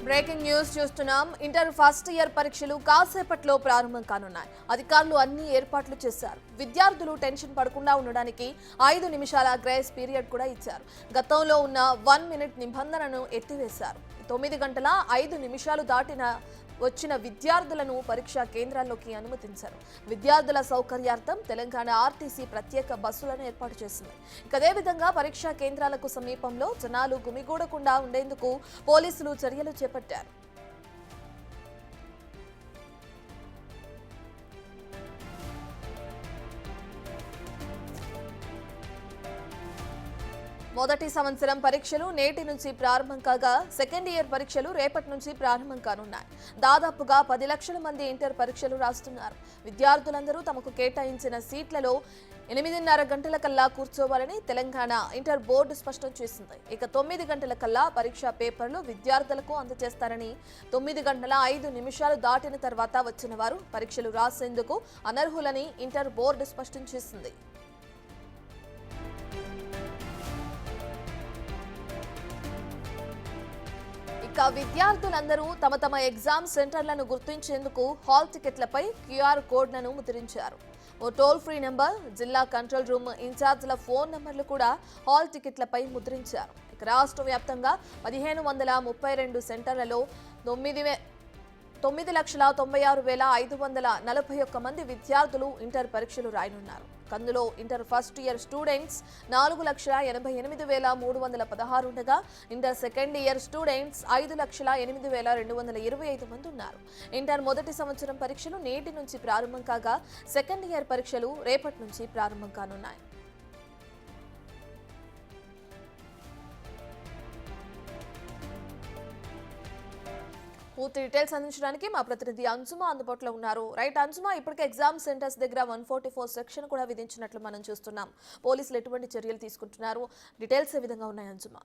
Breaking news చూస్తున్నాం. Inter first year పరీక్షలు కాసేపట్లో ప్రారంభం కానున్నాయి. అధికారులు అన్ని ఏర్పాట్లు చేశారు. విద్యార్థులు టెన్షన్ పడకుండా ఉండడానికి 5 నిమిషాల గ్రేస్ పీరియడ్ కూడా ఇచ్చారు. గతంలో ఉన్న 1 మినిట్ నిబంధనను ఎత్తివేశారు. 9 గంటల 5 నిమిషాలు దాటిన వచ్చిన విద్యార్థులను పరీక్షా కేంద్రాల్లోకి అనుమతించారు. విద్యార్థుల సౌకర్యార్థం తెలంగాణ ఆర్టీసీ ప్రత్యేక బస్సులను ఏర్పాటు చేసింది. అదే విధంగా పరీక్షా కేంద్రాలకు సమీపంలో జనాలు గుమిగూడకుండా ఉండేందుకు పోలీసులు చర్యలు చేపట్టారు. మొదటి సంవత్సరం పరీక్షలు నేటి నుంచి ప్రారంభం కాగా సెకండ్ ఇయర్ పరీక్షలు రేపటి నుంచి ప్రారంభం కానున్నాయి. దాదాపుగా 10 లక్షల మంది ఇంటర్ పరీక్షలు రాస్తున్నారు. విద్యార్థులందరూ తమకు కేటాయించిన సీట్లలో 8:30 గంటల కల్లా కూర్చోవాలని తెలంగాణ ఇంటర్ బోర్డు స్పష్టం చేసింది. ఇక 9 గంటల కల్లా పరీక్షా పేపర్లు విద్యార్థులకు అందజేస్తారని, 9 గంటల 5 నిమిషాలు దాటిన తర్వాత వచ్చిన వారు పరీక్షలు రాసేందుకు అనర్హులని ఇంటర్ బోర్డు స్పష్టం చేసింది. ఇక విద్యార్థులందరూ తమ ఎగ్జామ్ సెంటర్లను గుర్తించేందుకు హాల్ టికెట్లపై QR కోడ్లను ముద్రించారు. ఓ టోల్ ఫ్రీ నెంబర్, జిల్లా కంట్రోల్ రూమ్ ఇన్ఛార్జ్ల ఫోన్ నెంబర్లు కూడా హాల్ టికెట్లపై ముద్రించారు. ఇక రాష్ట్ర వ్యాప్తంగా 1532 సెంటర్లలో 9,96,541 మంది విద్యార్థులు ఇంటర్ పరీక్షలు రాయనున్నారు. అందులో ఇంటర్ ఫస్ట్ ఇయర్ స్టూడెంట్స్ 4,88,316 ఉండగా ఇంటర్ సెకండ్ ఇయర్ స్టూడెంట్స్ 5,08,225 మంది ఉన్నారు. ఇంటర్ మొదటి సంవత్సరం పరీక్షలు నేటి నుంచి ప్రారంభం కాగా సెకండ్ ఇయర్ పరీక్షలు రేపటి నుంచి ప్రారంభం కానున్నాయి. పూర్తి డీటెయిల్స్ అందించడానికి మా ప్రతినిధి అంజుమా అందుబాటులో ఉన్నారు. రైట్ అంజుమా, ఇప్పటికే ఎగ్జామ్ సెంటర్స్ దగ్గర 144 సెక్షన్ కూడా విధించినట్లు మనం చూస్తున్నాం. పోలీసులు ఎటువంటి చర్యలు తీసుకుంటున్నారు? డీటెయిల్స్ ఏ విధంగా ఉన్నాయి అంజుమా?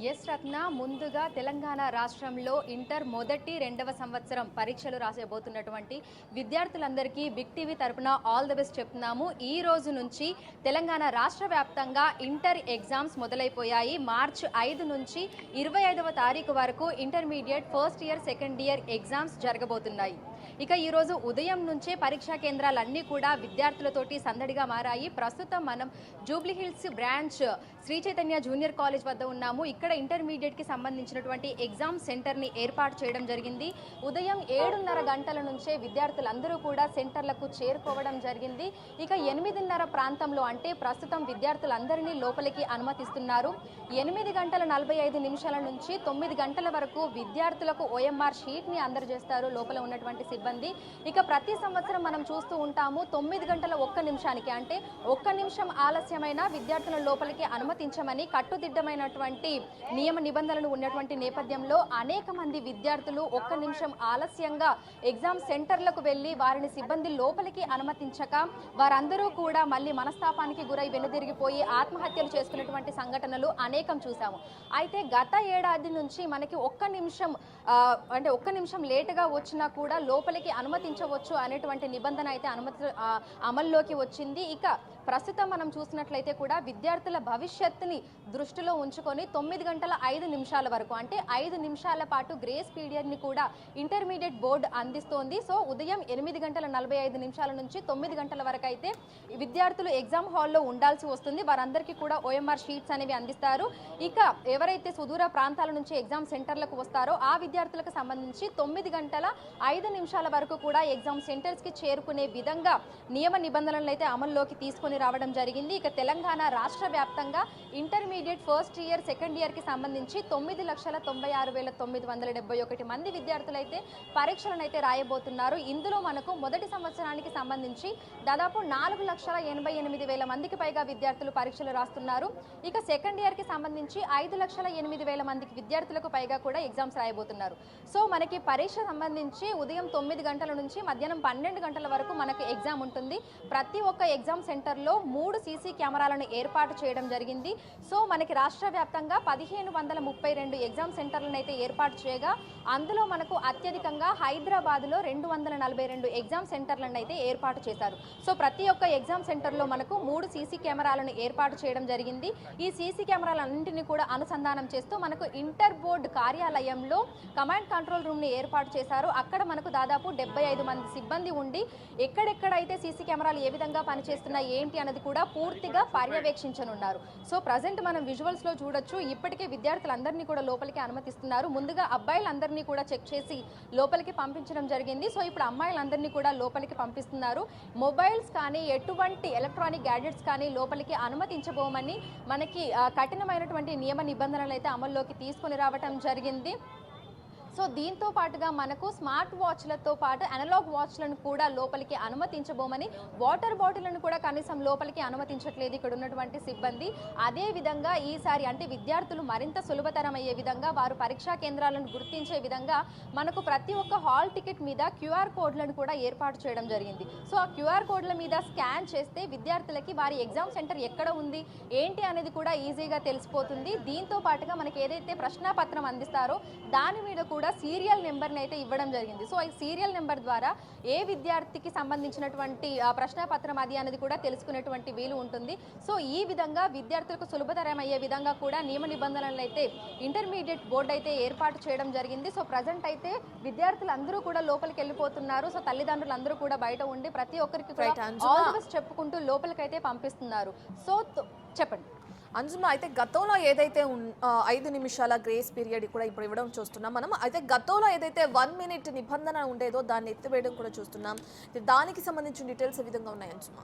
ఎస్ రత్న, ముందుగా తెలంగాణ రాష్ట్రంలో ఇంటర్ మొదటి 2వ సంవత్సరం పరీక్షలు రాసేబోతున్నటువంటి విద్యార్థులందరికీ బిగ్ టీవీ తరపున ఆల్ ది బెస్ట్ చెప్తున్నాము. ఈ రోజు నుంచి తెలంగాణ రాష్ట్ర వ్యాప్తంగా ఇంటర్ ఎగ్జామ్స్ మొదలైపోయాయి. మార్చి 5 నుంచి 25వ తారీఖు వరకు intermediate first year second year exams జరగబోతున్నాయి. ఇక ఈరోజు ఉదయం నుంచే పరీక్షా కేంద్రాలన్నీ కూడా విద్యార్థులతోటి సందడిగా మారాయి. ప్రస్తుతం మనం Jubilee Hills branch Sri Chaitanya junior college వద్ద ఉన్నాము. ఇక్కడ ఇంటర్మీడియట్కి సంబంధించినటువంటి ఎగ్జామ్ సెంటర్ని ఏర్పాటు చేయడం జరిగింది. ఉదయం 7:30 గంటల నుంచే విద్యార్థులందరూ కూడా సెంటర్లకు చేరుకోవడం జరిగింది. ఇక 8:30 ప్రాంతంలో, అంటే ప్రస్తుతం విద్యార్థులందరినీ లోపలికి అనుమతిస్తున్నారు. 8:45 నుంచి 9 గంటల వరకు విద్యార్థులకు OMR షీట్ని అందజేస్తారు లోపల ఉన్నటువంటి సిబ్బంది. ఇక ప్రతి సంవత్సరం మనం చూస్తూ ఉంటాము 9 గంటల 1 నిమిషానికి, అంటే 1 నిమిషం ఆలస్యమైన విద్యార్థుల లోపలికి అనుమతించమని కట్టుదిట్టమైనటువంటి నియమ నిబంధనలు ఉన్నటువంటి నేపథ్యంలో అనేక మంది విద్యార్థులు 1 నిమిషం ఆలస్యంగా ఎగ్జామ్ సెంటర్లకు వెళ్ళి వారిని సిబ్బంది లోపలికి అనుమతించక వారందరూ కూడా మళ్ళీ మనస్తాపానికి గురై వెనుదిరిగిపోయి ఆత్మహత్యలు చేసుకున్నటువంటి సంఘటనలు అనేకం చూసాము. అయితే గత ఏడాది నుంచి మనకి 1 నిమిషం లేటుగా వచ్చినా కూడా లోపలికి అనుమతించవచ్చు అనేటువంటి నిబంధన అయితే అమల్లోకి వచ్చింది. ఇక ప్రస్తుతం మనం చూసినట్లయితే కూడా విద్యార్థుల భవిష్యత్తుని దృష్టిలో ఉంచుకొని 9 గంటల 5 నిమిషాల వరకు, అంటే 5 నిమిషాల పాటు గ్రేస్ పీరియడ్ని కూడా ఇంటర్మీడియట్ బోర్డు అందిస్తోంది. సో ఉదయం 8:45 నుంచి 9 గంటల వరకు అయితే విద్యార్థులు ఎగ్జామ్ హాల్లో ఉండాల్సి వస్తుంది. వారందరికీ కూడా OMR షీట్స్ అనేవి అందిస్తారు. ఇక ఎవరైతే సుదూర ప్రాంతాల నుంచి ఎగ్జామ్ సెంటర్లకు వస్తారో ఆ విద్యార్థులకు సంబంధించి 9 గంటల 5 నిమిషాల వరకు కూడా ఎగ్జామ్ సెంటర్స్కి చేరుకునే విధంగా నియమ నిబంధనలను అయితే అమల్లోకి తీసుకొని రావడం జరిగింది. ఇక తెలంగాణ రాష్ట్ర వ్యాప్తంగా ఇంటర్మీడియట్ ఫస్ట్ ఇయర్ సెకండ్ ఇయర్కి సంబంధించి 9,96,971 మంది విద్యార్థులైతే పరీక్షలను అయితే రాయబోతున్నారు. ఇందులో మనకు మొదటి సంవత్సరానికి సంబంధించి దాదాపు 4,88,000 మందికి పైగా విద్యార్థులు పరీక్షలు రాస్తున్నారు. ఇక సెకండ్ ఇయర్కి సంబంధించి 5,08,000 మందికి విద్యార్థులకు పైగా కూడా ఎగ్జామ్స్ రాయబోతున్నారు. సో మనకి పరీక్ష సంబంధించి ఉదయం 9 9 గంటల నుంచి మధ్యాహ్నం 12 గంటల వరకు మనకు ఎగ్జామ్ ఉంటుంది. ప్రతి ఒక్క ఎగ్జామ్ సెంటర్లో 3 సీసీ కెమెరాలను ఏర్పాటు చేయడం జరిగింది. సో మనకి రాష్ట్ర వ్యాప్తంగా 1532 ఎగ్జామ్ సెంటర్లను అయితే ఏర్పాటు చేయగా అందులో మనకు అత్యధికంగా హైదరాబాద్లో 242 ఎగ్జామ్ సెంటర్లను అయితే ఏర్పాటు చేశారు. సో ప్రతి ఒక్క ఎగ్జామ్ సెంటర్లో మనకు 3 సీసీ కెమెరాలను ఏర్పాటు చేయడం జరిగింది. ఈ సీసీ కెమెరాలన్నింటినీ కూడా అనుసంధానం చేస్తూ మనకు ఇంటర్ బోర్డు కార్యాలయంలో కమాండ్ కంట్రోల్ రూమ్ని ఏర్పాటు చేశారు. అక్కడ మనకు దాదాపు 75 మంది సిబ్బంది ఉండి ఎక్కడెక్కడైతే సీసీ కెమెరాలు ఏ విధంగా పనిచేస్తున్నాయి ఏంటి అన్నది కూడా పూర్తిగా పర్యవేక్షించనున్నారు. సో ప్రజెంట్ మనం విజువల్స్ లో చూడొచ్చు, ఇప్పటికే విద్యార్థులందరినీ కూడా లోపలికి అనుమతిస్తున్నారు. ముందుగా అబ్బాయిలందరినీ కూడా చెక్ చేసి లోపలికి పంపించడం జరిగింది. సో ఇప్పుడు అమ్మాయిలందరినీ కూడా లోపలికి పంపిస్తున్నారు. మొబైల్స్ కానీ ఎటువంటి ఎలక్ట్రానిక్ గ్యాడ్జెట్స్ కానీ లోపలికి అనుమతించబోమని మనకి కఠినమైనటువంటి నియమ నిబంధనలు అయితే అమల్లోకి తీసుకొని రావటం జరిగింది. సో దీంతో పాటుగా మనకు స్మార్ట్ వాచ్లతో పాటు అనలాగ్ వాచ్లను కూడా లోపలికి అనుమతించబోమని, వాటర్ బాటిళ్లను కూడా కనీసం లోపలికి అనుమతించట్లేదు ఇక్కడ ఉన్నటువంటి సిబ్బంది. అదే విధంగా ఈసారి అంటే విద్యార్థులు మరింత సులభతరం అయ్యే విధంగా వారు పరీక్షా కేంద్రాలను గుర్తించే విధంగా మనకు ప్రతి ఒక్క హాల్ టికెట్ మీద క్యూఆర్ కోడ్లను కూడా ఏర్పాటు చేయడం జరిగింది. సో ఆ క్యూఆర్ కోడ్ల మీద స్కాన్ చేస్తే విద్యార్థులకి వారి ఎగ్జామ్ సెంటర్ ఎక్కడ ఉంది ఏంటి అనేది కూడా ఈజీగా తెలిసిపోతుంది. దీంతో పాటుగా మనకి ఏదైతే ప్రశ్నాపత్రం అందిస్తారో దాని మీద కూడా సీరియల్ నెంబర్ని అయితే ఇవ్వడం జరిగింది. సో ఈ సీరియల్ నెంబర్ ద్వారా ఏ విద్యార్థికి సంబంధించినటువంటి ప్రశ్నపత్రం అది అనేది కూడా తెలుసుకునేటువంటి వీలు ఉంటుంది. సో ఈ విధంగా విద్యార్థులకు సులభతరం అయ్యే విధంగా కూడా నియమ నిబంధనలు అయితే ఇంటర్మీడియట్ బోర్డు అయితే ఏర్పాటు చేయడం జరిగింది. సో ప్రజెంట్ అయితే విద్యార్థులందరూ కూడా లోపలికి వెళ్ళిపోతున్నారు. సో తల్లిదండ్రులు అందరూ కూడా బయట ఉండి ప్రతి ఒక్కరికి ఆల్ ది బెస్ట్ చెప్పుకుంటూ లోపలికైతే పంపిస్తున్నారు. సో చెప్పండి అంజుమ, అయితే గతంలో ఏదైతే 5 నిమిషాల గ్రేస్ పీరియడ్ కూడా ఇప్పుడు ఇవ్వడం చూస్తున్నాం మనం. అయితే గతంలో ఏదైతే 1 మినిట్ నిబంధన ఉండేదో దాన్ని ఎత్తివేయడం కూడా చూస్తున్నాం. దానికి సంబంధించిన డీటెయిల్స్ ఏ విధంగా ఉన్నాయి అంజుమ?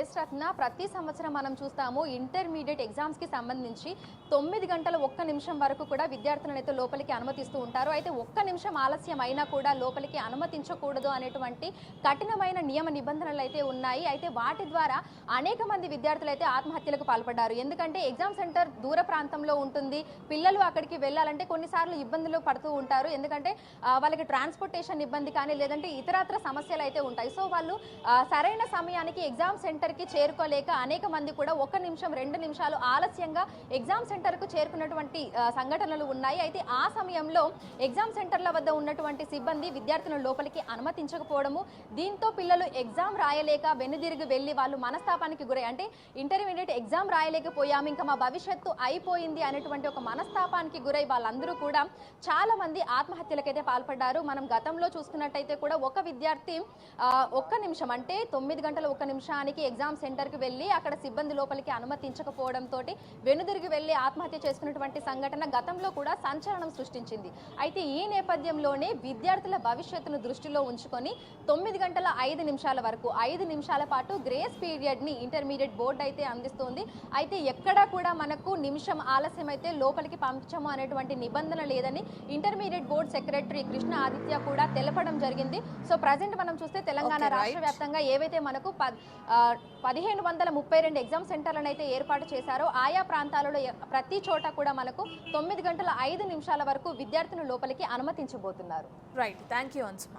ఎస్ రత్న, ప్రతి సంవత్సరం మనం చూస్తాము ఇంటర్మీడియట్ ఎగ్జామ్స్కి సంబంధించి 9 గంటల 1 నిమిషం వరకు కూడా విద్యార్థులను అయితే లోపలికి అనుమతిస్తూ ఉంటారు. అయితే 1 నిమిషం ఆలస్యం అయినా కూడా లోపలికి అనుమతించకూడదు అనేటువంటి కఠినమైన నియమ నిబంధనలు అయితే ఉన్నాయి. అయితే వాటి ద్వారా అనేక మంది విద్యార్థులు అయితే ఆత్మహత్యలకు పాల్పడ్డారు. ఎందుకంటే ఎగ్జామ్ సెంటర్ దూర ప్రాంతంలో ఉంటుంది, పిల్లలు అక్కడికి వెళ్ళాలంటే కొన్నిసార్లు ఇబ్బందులు పడుతూ ఉంటారు. ఎందుకంటే వాళ్ళకి ట్రాన్స్పోర్టేషన్ ఇబ్బంది కానీ లేదంటే ఇతరత్ర సమస్యలు అయితే ఉంటాయి. సో వాళ్ళు సరైన సమయానికి ఎగ్జామ్ సెంటర్కి చేరుకోలేక అనేక మంది కూడా 1 నిమిషం 2 నిమిషాలు ఆలస్యంగా ఎగ్జామ్ సెంటర్కు చేరుకున్నటువంటి సంఘటనలు ఉన్నాయి. అయితే ఆ సమయంలో ఎగ్జామ్ సెంటర్ల వద్ద ఉన్నటువంటి సిబ్బంది విద్యార్థులను లోపలికి అనుమతించకపోవడము, దీంతో పిల్లలు ఎగ్జామ్ రాయలేక వెనుదిరిగి వెళ్ళి వాళ్ళు మనస్తాపానికి గురై, అంటే ఇంటర్మీడియట్ ఎగ్జామ్ రాయలేకపోయాము ఇంకా మా భవిష్యత్తు అయిపోయింది అనేటువంటి ఒక మనస్తాపానికి గురై వాళ్ళందరూ కూడా చాలా మంది ఆత్మహత్యలకైతే పాల్పడ్డారు. మనం గతంలో చూసుకున్నట్టయితే కూడా ఒక విద్యార్థి 1 నిమిషం అంటే 9 గంటల 1 నిమిషానికి ఎగ్జామ్ సెంటర్కి వెళ్ళి అక్కడ సిబ్బంది లోపలికి అనుమతించకపోవడంతో వెనుదిరిగి వెళ్ళి ఆత్మహత్య చేసుకున్నటువంటి సంఘటన గతంలో కూడా సంచలనం సృష్టించింది. అయితే ఈ నేపథ్యంలోనే విద్యార్థుల భవిష్యత్తును దృష్టిలో ఉంచుకొని 9 గంటల 5 నిమిషాల వరకు 5 నిమిషాల పాటు గ్రేస్ పీరియడ్ని ఇంటర్మీడియట్ బోర్డు అయితే అందిస్తోంది. అయితే ఎక్కడా కూడా మనకు నిమిషం ఆలస్యం అయితే లోపలికి పంపించము అనేటువంటి నిబంధన లేదని intermediate board secretary Krishna Aditya కూడా తెలపడం జరిగింది. సో ప్రజెంట్ మనం చూస్తే తెలంగాణ రాష్ట్ర వ్యాప్తంగా ఏవైతే మనకు 1532 ఎగ్జామ్ సెంటర్లను అయితే ఏర్పాటు చేశారో ఆయా ప్రాంతాలలో ప్రతి చోట కూడా మనకు 9 గంటల 5 నిమిషాల వరకు విద్యార్థులను లోపలికి అనుమతించబోతున్నారు. Right, thank you అంజుమ.